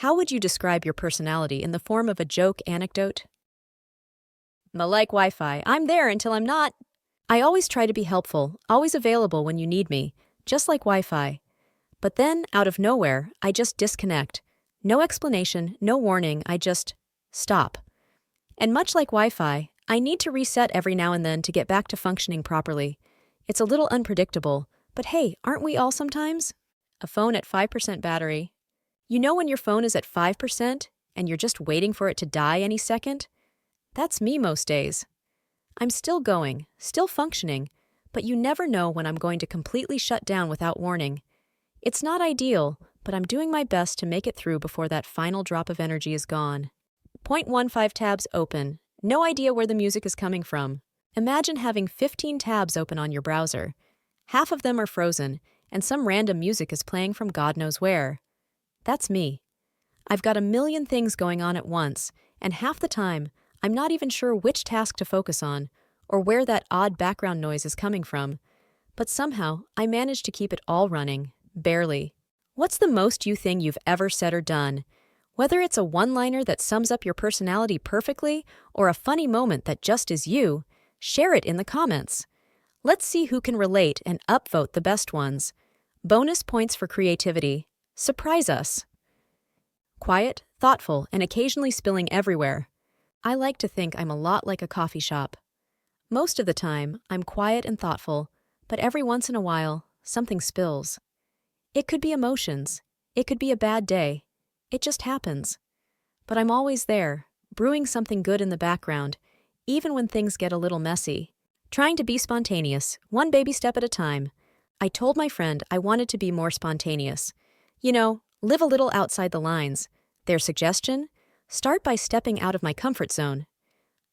How would you describe your personality in the form of a joke anecdote? Like Wi-Fi, I'm there until I'm not. I always try to be helpful, always available when you need me, just like Wi-Fi. But then, out of nowhere, I just disconnect. No explanation, no warning, I just stop. And much like Wi-Fi, I need to reset every now and then to get back to functioning properly. It's a little unpredictable, but hey, aren't we all sometimes? A phone at 5% battery. You know when your phone is at 5% and you're just waiting for it to die any second? That's me most days. I'm still going, still functioning, but you never know when I'm going to completely shut down without warning. It's not ideal, but I'm doing my best to make it through before that final drop of energy is gone. 0.15 tabs open. No idea where the music is coming from. Imagine having 15 tabs open on your browser. Half of them are frozen, and some random music is playing from God knows where. That's me. I've got a million things going on at once, and half the time, I'm not even sure which task to focus on, or where that odd background noise is coming from. But somehow, I manage to keep it all running. Barely. What's the most you thing you've ever said or done? Whether it's a one-liner that sums up your personality perfectly, or a funny moment that just is you, share it in the comments. Let's see who can relate and upvote the best ones. Bonus points for creativity. Surprise us. Quiet, thoughtful, and occasionally spilling everywhere. I like to think I'm a lot like a coffee shop. Most of the time, I'm quiet and thoughtful, but every once in a while, something spills. It could be emotions. It could be a bad day. It just happens. But I'm always there, brewing something good in the background, even when things get a little messy. Trying to be spontaneous, one baby step at a time. I told my friend I wanted to be more spontaneous. You know, live a little outside the lines. Their suggestion? Start by stepping out of my comfort zone.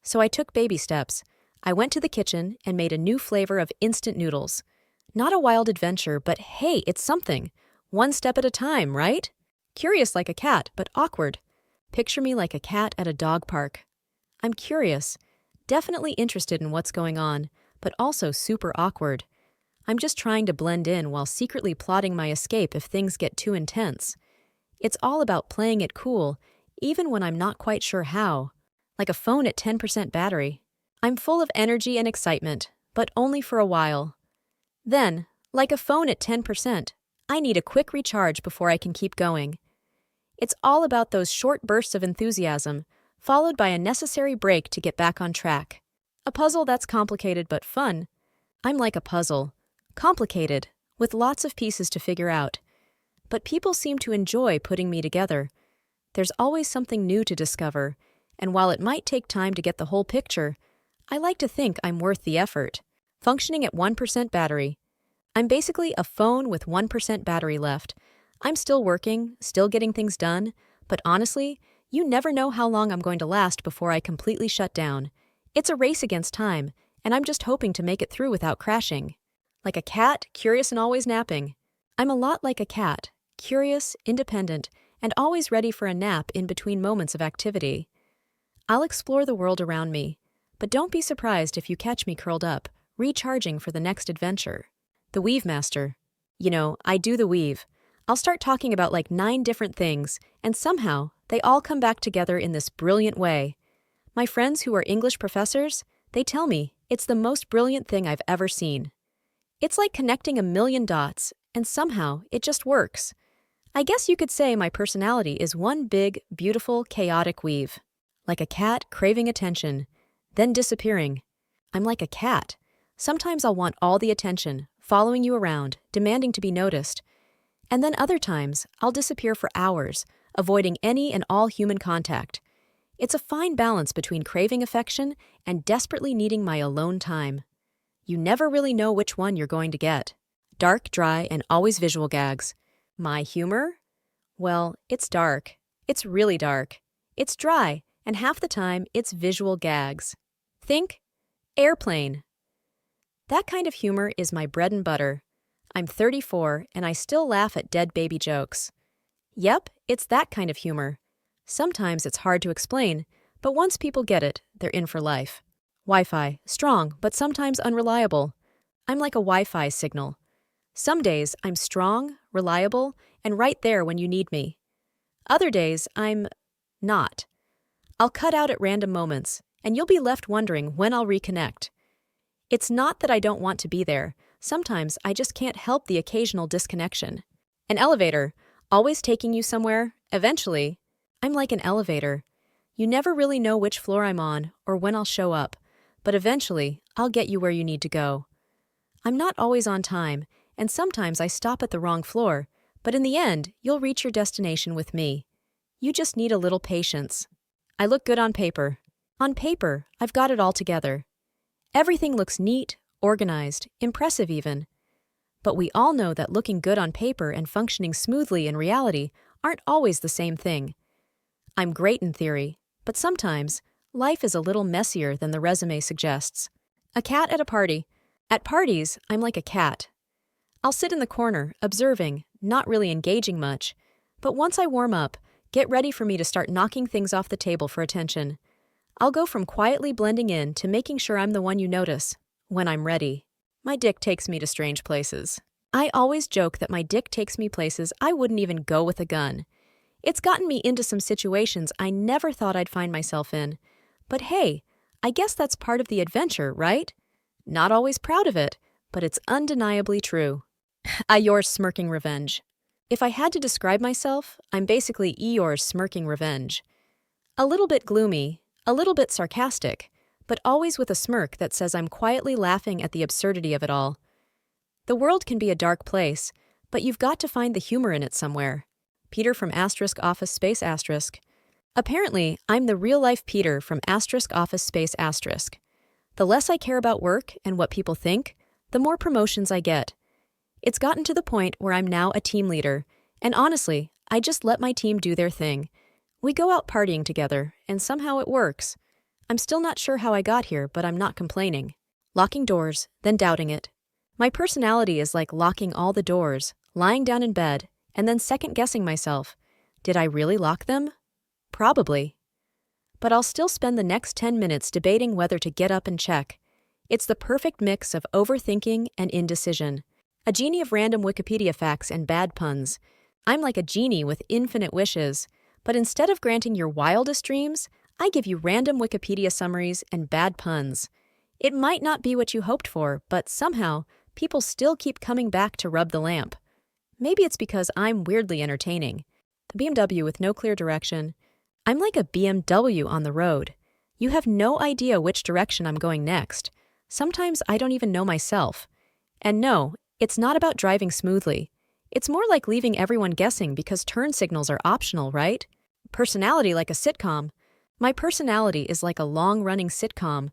So I took baby steps. I went to the kitchen and made a new flavor of instant noodles. Not a wild adventure, but hey, it's something. One step at a time, right? Curious like a cat, but awkward. Picture me like a cat at a dog park. I'm curious, definitely interested in what's going on, but also super awkward. I'm just trying to blend in while secretly plotting my escape if things get too intense. It's all about playing it cool, even when I'm not quite sure how. Like a phone at 10% battery. I'm full of energy and excitement, but only for a while. Then, like a phone at 10%, I need a quick recharge before I can keep going. It's all about those short bursts of enthusiasm, followed by a necessary break to get back on track. A puzzle that's complicated but fun. I'm like a puzzle. Complicated, with lots of pieces to figure out. But people seem to enjoy putting me together. There's always something new to discover, and while it might take time to get the whole picture, I like to think I'm worth the effort. Functioning at 1% battery. I'm basically a phone with 1% battery left. I'm still working, still getting things done, but honestly, you never know how long I'm going to last before I completely shut down. It's a race against time, and I'm just hoping to make it through without crashing. Like a cat, curious and always napping. I'm a lot like a cat, curious, independent, and always ready for a nap in between moments of activity. I'll explore the world around me, but don't be surprised if you catch me curled up, recharging for the next adventure. The Weave Master. You know, I do the weave. I'll start talking about like 9 different things, and somehow, they all come back together in this brilliant way. My friends who are English professors, they tell me it's the most brilliant thing I've ever seen. It's like connecting a million dots, and somehow it just works. I guess you could say my personality is one big, beautiful, chaotic weave. Like a cat craving attention, then disappearing. I'm like a cat. Sometimes I'll want all the attention, following you around, demanding to be noticed. And then other times, I'll disappear for hours, avoiding any and all human contact. It's a fine balance between craving affection and desperately needing my alone time. You never really know which one you're going to get. Dark, dry, and always visual gags. My humor? Well, it's dark. It's really dark. It's dry, and half the time, it's visual gags. Think airplane. That kind of humor is my bread and butter. I'm 34, and I still laugh at dead baby jokes. Yep, it's that kind of humor. Sometimes it's hard to explain, but once people get it, they're in for life. Wi-Fi, strong, but sometimes unreliable. I'm like a Wi-Fi signal. Some days, I'm strong, reliable, and right there when you need me. Other days, I'm not. I'll cut out at random moments, and you'll be left wondering when I'll reconnect. It's not that I don't want to be there. Sometimes I just can't help the occasional disconnection. An elevator, always taking you somewhere, eventually. I'm like an elevator. You never really know which floor I'm on or when I'll show up, but eventually I'll get you where you need to go. I'm not always on time, and sometimes I stop at the wrong floor, but in the end, you'll reach your destination with me. You just need a little patience. I look good on paper. On paper, I've got it all together. Everything looks neat, organized, impressive even. But we all know that looking good on paper and functioning smoothly in reality aren't always the same thing. I'm great in theory, but sometimes life is a little messier than the resume suggests. A cat at a party. At parties, I'm like a cat. I'll sit in the corner, observing, not really engaging much, but once I warm up, get ready for me to start knocking things off the table for attention. I'll go from quietly blending in to making sure I'm the one you notice, when I'm ready. My dick takes me to strange places. I always joke that my dick takes me places I wouldn't even go with a gun. It's gotten me into some situations I never thought I'd find myself in. But hey, I guess that's part of the adventure, right? Not always proud of it, but it's undeniably true. Eeyore's smirking revenge. If I had to describe myself, I'm basically Eeyore's smirking revenge. A little bit gloomy, a little bit sarcastic, but always with a smirk that says I'm quietly laughing at the absurdity of it all. The world can be a dark place, but you've got to find the humor in it somewhere. Peter from *Office Space*. Apparently, I'm the real-life Peter from *Office Space*. The less I care about work and what people think, the more promotions I get. It's gotten to the point where I'm now a team leader, and honestly, I just let my team do their thing. We go out partying together, and somehow it works. I'm still not sure how I got here, but I'm not complaining. Locking doors, then doubting it. My personality is like locking all the doors, lying down in bed, and then second-guessing myself. Did I really lock them? Probably. But I'll still spend the next 10 minutes debating whether to get up and check. It's the perfect mix of overthinking and indecision. A genie of random Wikipedia facts and bad puns. I'm like a genie with infinite wishes, but instead of granting your wildest dreams, I give you random Wikipedia summaries and bad puns. It might not be what you hoped for, but somehow, people still keep coming back to rub the lamp. Maybe it's because I'm weirdly entertaining. The BMW with no clear direction. I'm like a BMW on the road. You have no idea which direction I'm going next. Sometimes I don't even know myself. And no, it's not about driving smoothly. It's more like leaving everyone guessing because turn signals are optional, right? Personality like a sitcom. My personality is like a long-running sitcom.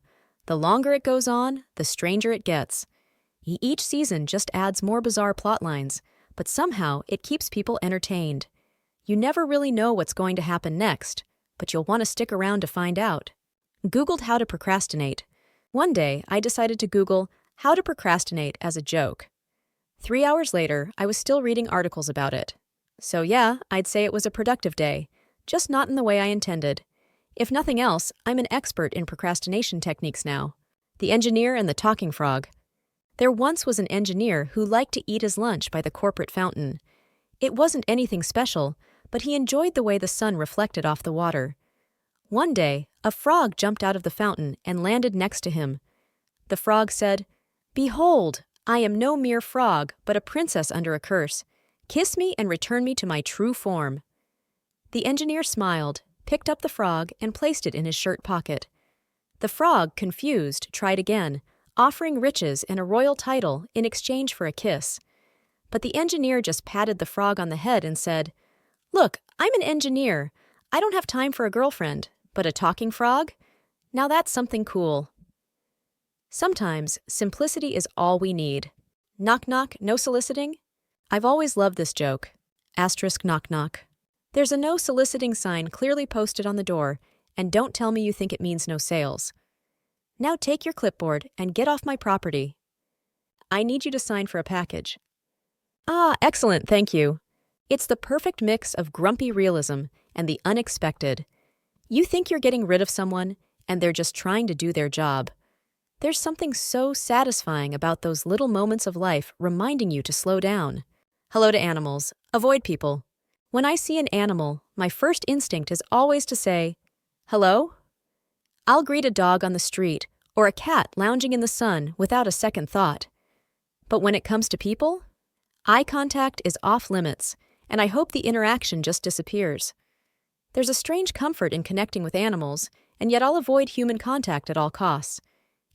The longer it goes on, the stranger it gets. Each season just adds more bizarre plot lines, but somehow it keeps people entertained. You never really know what's going to happen next, but you'll want to stick around to find out. Googled how to procrastinate. One day, I decided to Google how to procrastinate as a joke. 3 hours later, I was still reading articles about it. So yeah, I'd say it was a productive day, just not in the way I intended. If nothing else, I'm an expert in procrastination techniques now. The engineer and the talking frog. There once was an engineer who liked to eat his lunch by the corporate fountain. It wasn't anything special, but he enjoyed the way the sun reflected off the water. One day, a frog jumped out of the fountain and landed next to him. The frog said, "Behold, I am no mere frog, but a princess under a curse. Kiss me and return me to my true form." The engineer smiled, picked up the frog, and placed it in his shirt pocket. The frog, confused, tried again, offering riches and a royal title in exchange for a kiss. But the engineer just patted the frog on the head and said, "Look, I'm an engineer. I don't have time for a girlfriend, but a talking frog? Now that's something cool." Sometimes, simplicity is all we need. Knock knock, no soliciting? I've always loved this joke. Knock knock. There's a no soliciting sign clearly posted on the door, and don't tell me you think it means no sales. Now take your clipboard and get off my property. I need you to sign for a package. Ah, excellent, thank you. It's the perfect mix of grumpy realism and the unexpected. You think you're getting rid of someone, and they're just trying to do their job. There's something so satisfying about those little moments of life reminding you to slow down. Hello to animals. Avoid people. When I see an animal, my first instinct is always to say, "Hello?" I'll greet a dog on the street or a cat lounging in the sun without a second thought. But when it comes to people, eye contact is off limits, and I hope the interaction just disappears. There's a strange comfort in connecting with animals, and yet I'll avoid human contact at all costs.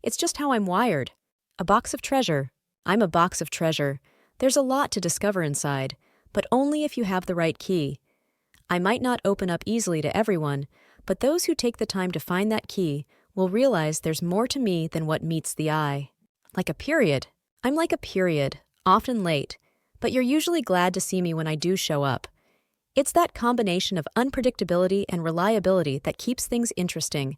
It's just how I'm wired. A box of treasure. I'm a box of treasure. There's a lot to discover inside, but only if you have the right key. I might not open up easily to everyone, but those who take the time to find that key will realize there's more to me than what meets the eye. Like a period. I'm like a period, often late, but you're usually glad to see me when I do show up. It's that combination of unpredictability and reliability that keeps things interesting.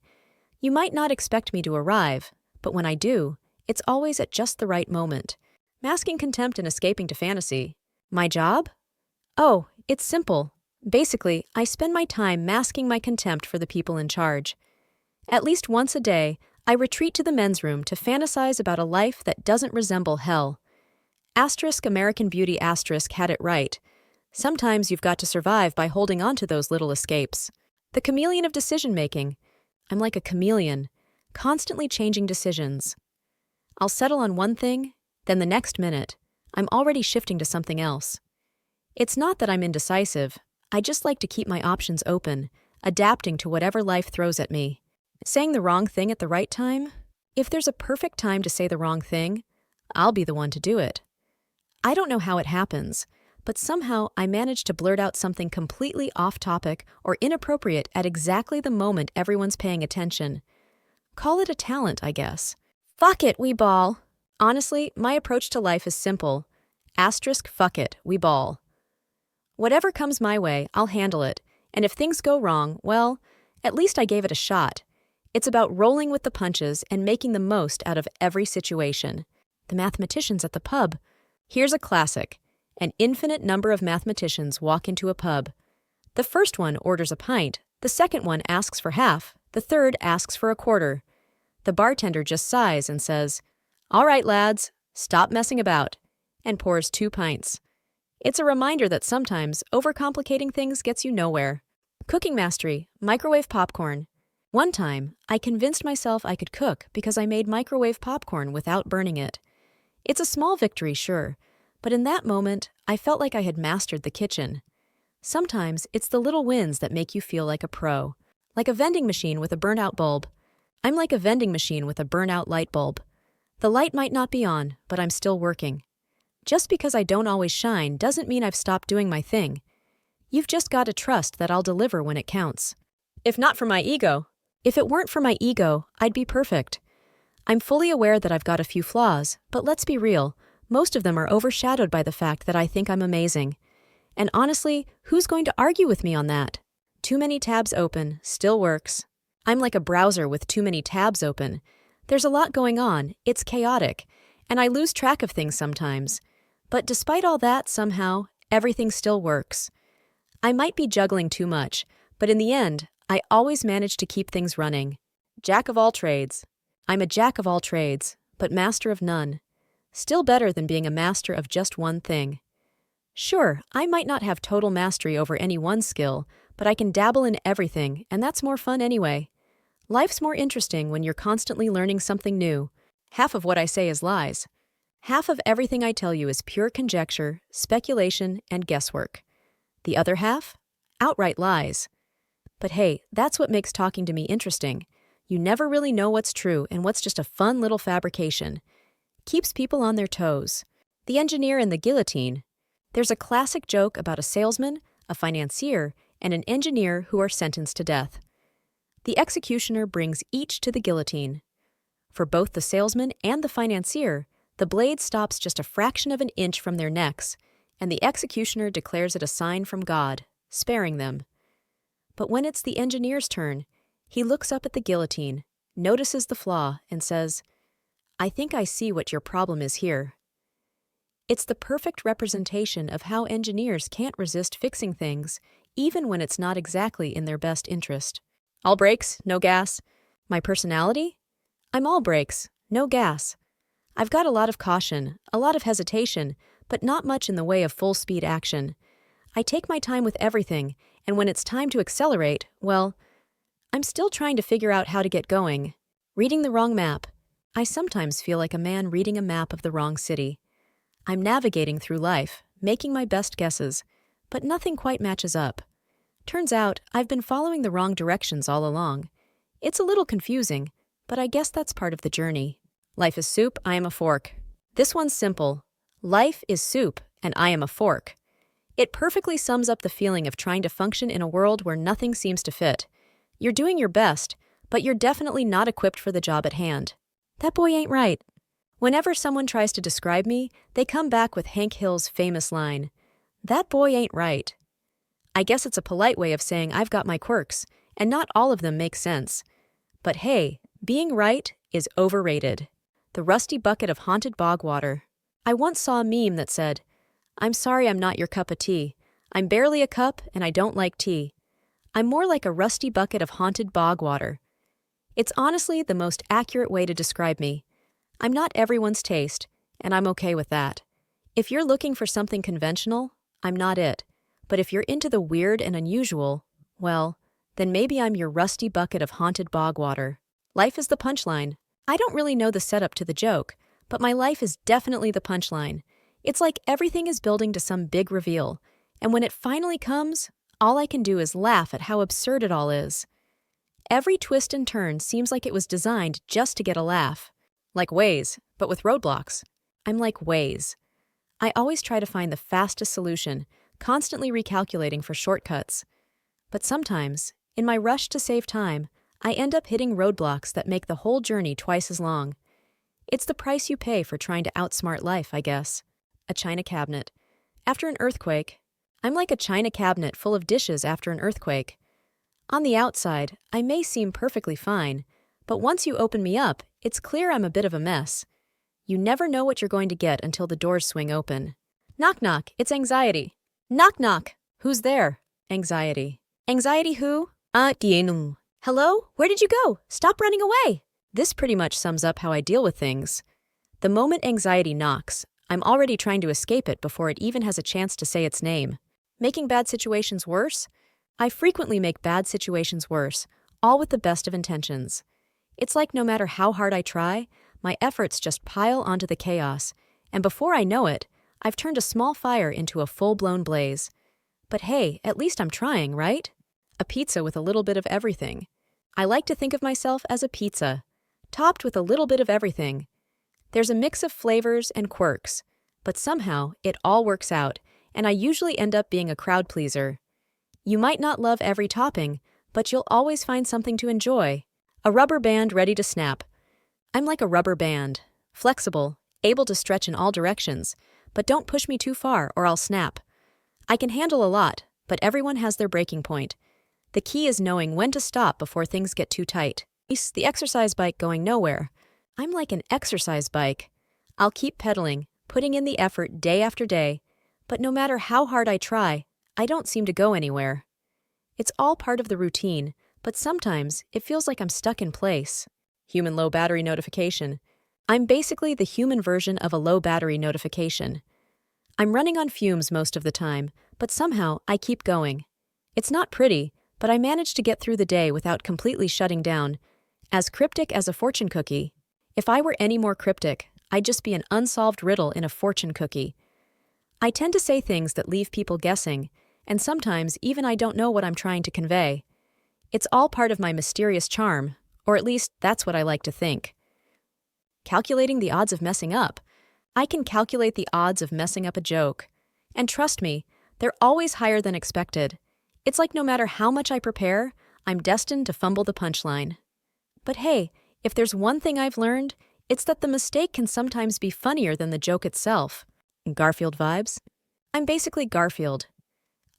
You might not expect me to arrive, but when I do, it's always at just the right moment. Masking contempt and escaping to fantasy. My job? Oh, it's simple. Basically, I spend my time masking my contempt for the people in charge. At least once a day, I retreat to the men's room to fantasize about a life that doesn't resemble hell. American Beauty had it right. Sometimes you've got to survive by holding on to those little escapes. The chameleon of decision-making. I'm like a chameleon, constantly changing decisions. I'll settle on one thing, then the next minute, I'm already shifting to something else. It's not that I'm indecisive. I just like to keep my options open, adapting to whatever life throws at me. Saying the wrong thing at the right time? If there's a perfect time to say the wrong thing, I'll be the one to do it. I don't know how it happens, but somehow I manage to blurt out something completely off-topic or inappropriate at exactly the moment everyone's paying attention. Call it a talent, I guess. Fuck it, we ball. Honestly, my approach to life is simple. Fuck it, we ball. Whatever comes my way, I'll handle it, and if things go wrong, well, at least I gave it a shot. It's about rolling with the punches and making the most out of every situation. The mathematicians at the pub. Here's a classic. An infinite number of mathematicians walk into a pub. The first one orders a pint, the second one asks for half, the third asks for a quarter. The bartender just sighs and says, "All right, lads, stop messing about," and pours 2 pints. It's a reminder that sometimes overcomplicating things gets you nowhere. Cooking mastery, microwave popcorn. One time, I convinced myself I could cook because I made microwave popcorn without burning it. It's a small victory, sure, but in that moment, I felt like I had mastered the kitchen. Sometimes it's the little wins that make you feel like a pro. Like a vending machine with a burnout bulb. I'm like a vending machine with a burnout light bulb. The light might not be on, but I'm still working. Just because I don't always shine doesn't mean I've stopped doing my thing. You've just got to trust that I'll deliver when it counts. If not for my ego. If it weren't for my ego, I'd be perfect. I'm fully aware that I've got a few flaws, but let's be real, most of them are overshadowed by the fact that I think I'm amazing. And honestly, who's going to argue with me on that? Too many tabs open, still works. I'm like a browser with too many tabs open. There's a lot going on, it's chaotic, and I lose track of things sometimes. But despite all that, somehow, everything still works. I might be juggling too much, but in the end, I always manage to keep things running. Jack of all trades. I'm a jack of all trades, but master of none. Still better than being a master of just one thing. Sure, I might not have total mastery over any one skill, but I can dabble in everything, and that's more fun anyway. Life's more interesting when you're constantly learning something new. Half of what I say is lies. Half of everything I tell you is pure conjecture, speculation, and guesswork. The other half? Outright lies. But hey, that's what makes talking to me interesting. You never really know what's true and what's just a fun little fabrication. Keeps people on their toes. The engineer and the guillotine. There's a classic joke about a salesman, a financier, and an engineer who are sentenced to death. The executioner brings each to the guillotine. For both the salesman and the financier, the blade stops just a fraction of an inch from their necks, and the executioner declares it a sign from God, sparing them. But when it's the engineer's turn, he looks up at the guillotine, notices the flaw, and says, "I think I see what your problem is here." It's the perfect representation of how engineers can't resist fixing things, even when it's not exactly in their best interest. All brakes, no gas. My personality? I'm all brakes, no gas. I've got a lot of caution, a lot of hesitation, but not much in the way of full-speed action. I take my time with everything, and when it's time to accelerate, well, I'm still trying to figure out how to get going. Reading the wrong map. I sometimes feel like a man reading a map of the wrong city. I'm navigating through life, making my best guesses, but nothing quite matches up. Turns out, I've been following the wrong directions all along. It's a little confusing, but I guess that's part of the journey. Life is soup, I am a fork. This one's simple. Life is soup, and I am a fork. It perfectly sums up the feeling of trying to function in a world where nothing seems to fit. You're doing your best, but you're definitely not equipped for the job at hand. That boy ain't right. Whenever someone tries to describe me, they come back with Hank Hill's famous line, "That boy ain't right." I guess it's a polite way of saying I've got my quirks, and not all of them make sense. But hey, being right is overrated. The rusty bucket of haunted bog water. I once saw a meme that said, "I'm sorry I'm not your cup of tea. I'm barely a cup and I don't like tea. I'm more like a rusty bucket of haunted bog water." It's honestly the most accurate way to describe me. I'm not everyone's taste, and I'm okay with that. If you're looking for something conventional, I'm not it. But if you're into the weird and unusual, well, then maybe I'm your rusty bucket of haunted bog water. Life is the punchline. I don't really know the setup to the joke, but my life is definitely the punchline. It's like everything is building to some big reveal, and when it finally comes, all I can do is laugh at how absurd it all is. Every twist and turn seems like it was designed just to get a laugh. Like Waze, but with roadblocks. I'm like Waze. I always try to find the fastest solution, constantly recalculating for shortcuts. But sometimes, in my rush to save time, I end up hitting roadblocks that make the whole journey twice as long. It's the price you pay for trying to outsmart life, I guess. A china cabinet. After an earthquake, I'm like a china cabinet full of dishes after an earthquake. On the outside, I may seem perfectly fine, but once you open me up, it's clear I'm a bit of a mess. You never know what you're going to get until the doors swing open. Knock knock, it's anxiety. Knock knock, who's there? Anxiety. Anxiety who? Dienung. Hello? Where did you go? Stop running away! This pretty much sums up how I deal with things. The moment anxiety knocks, I'm already trying to escape it before it even has a chance to say its name. Making bad situations worse? I frequently make bad situations worse, all with the best of intentions. It's like no matter how hard I try, my efforts just pile onto the chaos, and before I know it, I've turned a small fire into a full-blown blaze. But hey, at least I'm trying, right? A pizza with a little bit of everything. I like to think of myself as a pizza, topped with a little bit of everything. There's a mix of flavors and quirks, but somehow it all works out, and I usually end up being a crowd pleaser. You might not love every topping, but you'll always find something to enjoy. A rubber band ready to snap. I'm like a rubber band, flexible, able to stretch in all directions, but don't push me too far or I'll snap. I can handle a lot, but everyone has their breaking point. The key is knowing when to stop before things get too tight. The exercise bike going nowhere. I'm like an exercise bike. I'll keep pedaling, putting in the effort day after day, but no matter how hard I try, I don't seem to go anywhere. It's all part of the routine, but sometimes it feels like I'm stuck in place. Human low battery notification. I'm basically the human version of a low battery notification. I'm running on fumes most of the time, but somehow I keep going. It's not pretty, but I manage to get through the day without completely shutting down. As cryptic as a fortune cookie. If I were any more cryptic, I'd just be an unsolved riddle in a fortune cookie. I tend to say things that leave people guessing, and sometimes even I don't know what I'm trying to convey. It's all part of my mysterious charm, or at least that's what I like to think. Calculating the odds of messing up. I can calculate the odds of messing up a joke. And trust me, they're always higher than expected. It's like no matter how much I prepare, I'm destined to fumble the punchline. But hey, if there's one thing I've learned, it's that the mistake can sometimes be funnier than the joke itself. Garfield vibes? I'm basically Garfield.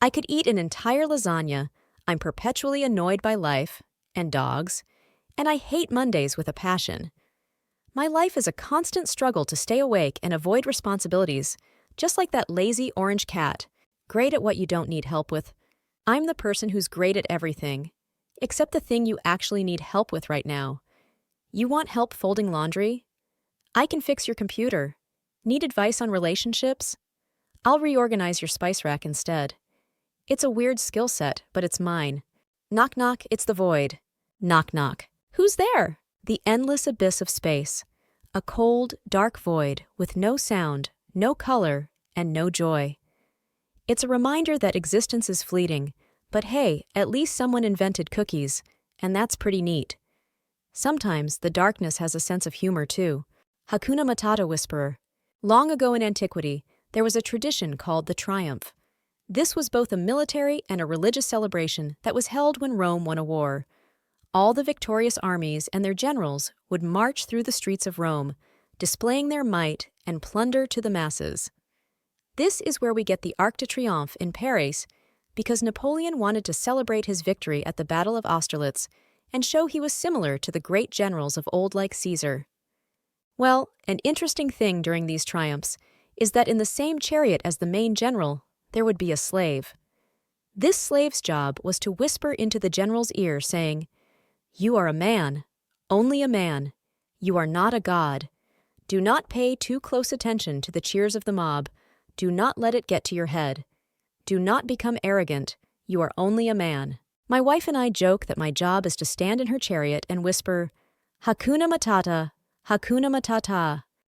I could eat an entire lasagna. I'm perpetually annoyed by life and dogs, and I hate Mondays with a passion. My life is a constant struggle to stay awake and avoid responsibilities, just like that lazy orange cat, great at what you don't need help with. I'm the person who's great at everything, except the thing you actually need help with right now. You want help folding laundry? I can fix your computer. Need advice on relationships? I'll reorganize your spice rack instead. It's a weird skill set, but it's mine. Knock knock, it's the void. Knock knock. Who's there? The endless abyss of space. A cold, dark void with no sound, no color, and no joy. It's a reminder that existence is fleeting, but hey, at least someone invented cookies, and that's pretty neat. Sometimes the darkness has a sense of humor too. Hakuna Matata Whisperer. Long ago in antiquity, there was a tradition called the Triumph. This was both a military and a religious celebration that was held when Rome won a war. All the victorious armies and their generals would march through the streets of Rome, displaying their might and plunder to the masses. This is where we get the Arc de Triomphe in Paris, because Napoleon wanted to celebrate his victory at the Battle of Austerlitz and show he was similar to the great generals of old like Caesar. Well, an interesting thing during these triumphs is that in the same chariot as the main general, there would be a slave. This slave's job was to whisper into the general's ear, saying, "You are a man, only a man. You are not a god. Do not pay too close attention to the cheers of the mob. Do not let it get to your head. Do not become arrogant. You are only a man." My wife and I joke that my job is to stand in her chariot and whisper, "Hakuna Matata, Hakuna Matata,"